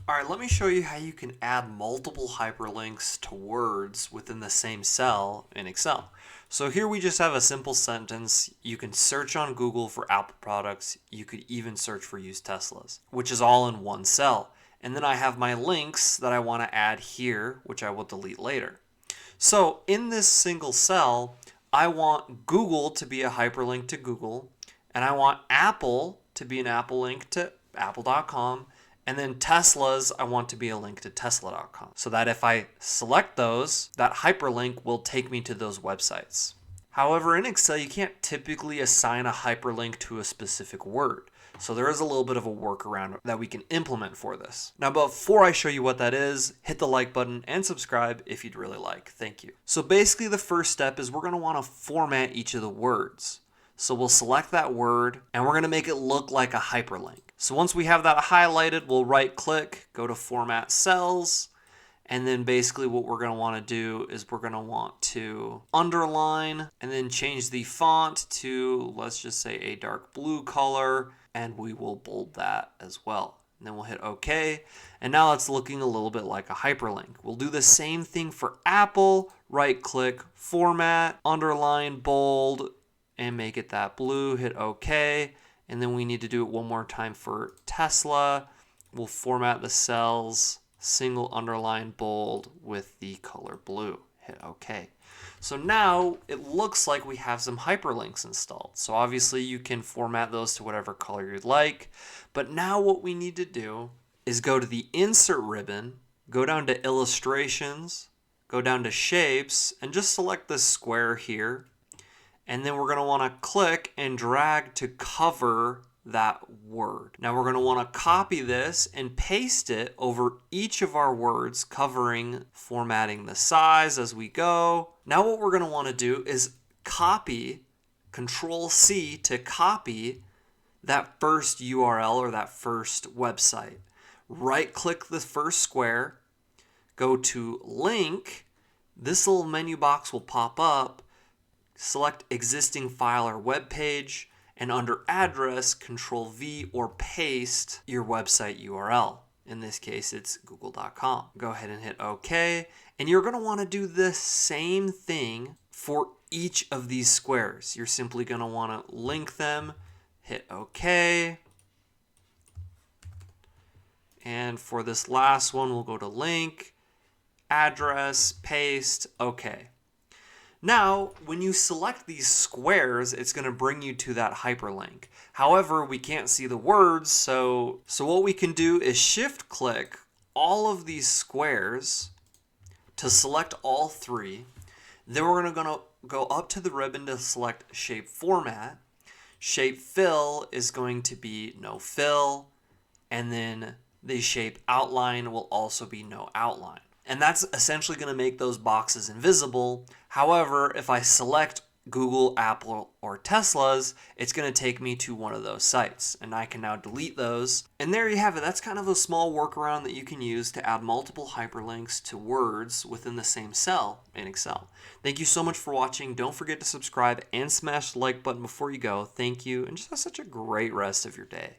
All right, let me show you how you can add multiple hyperlinks to words within the same cell in Excel. So here we just have a simple sentence. You can search on Google for Apple products. You could even search for used Teslas, which is all in one cell. And then I have my links that I want to add here, which I will delete later. So in this single cell, I want Google to be a hyperlink to Google, and I want Apple to be an Apple link to apple.com, and then Tesla's, I want to be a link to tesla.com. So that if I select those, that hyperlink will take me to those websites. However, in Excel, you can't typically assign a hyperlink to a specific word. So there is a little bit of a workaround that we can implement for this. Now, before I show you what that is, hit the like button and subscribe if you'd really like. Thank you. So basically the first step is we're going to want to format each of the words. So we'll select that word and we're going to make it look like a hyperlink. So once we have that highlighted, we'll right click, go to Format Cells, and then basically what we're going to want to do is we're going to want to underline and then change the font to, let's just say, a dark blue color, and we will bold that as well. And then we'll hit OK, and now it's looking a little bit like a hyperlink. We'll do the same thing for Apple, right click, Format, underline, bold, and make it that blue, hit OK. And then we need to do it one more time for Tesla. We'll format the cells, single underline bold with the color blue. Hit OK. So now it looks like we have some hyperlinks installed. So obviously you can format those to whatever color you'd like. But now what we need to do is go to the Insert ribbon, go down to Illustrations, go down to Shapes, and just select this square here. And then we're going to want to click and drag to cover that word. Now we're going to want to copy this and paste it over each of our words, covering, formatting the size as we go. Now what we're going to want to do is copy, Control C to copy that first URL or that first website. Right click the first square, go to Link. This little menu box will pop up. Select existing file or web page, and under address, Control V or paste your website URL. In this case, it's google.com. Go ahead and hit OK, and you're going to want to do the same thing for each of these squares. You're simply going to want to link them, hit OK, and for this last one, we'll go to link, address, paste, OK. Now, when you select these squares, it's going to bring you to that hyperlink. However, we can't see the words, so what we can do is shift-click all of these squares to select all three. Then we're going to go up to the ribbon to select Shape Format. Shape Fill is going to be no fill, and then the Shape Outline will also be no outline. And that's essentially going to make those boxes invisible. However, if I select Google, Apple, or Tesla's, it's going to take me to one of those sites. And I can now delete those. And there you have it. That's kind of a small workaround that you can use to add multiple hyperlinks to words within the same cell in Excel. Thank you so much for watching. Don't forget to subscribe and smash the like button before you go. Thank you, and just have such a great rest of your day.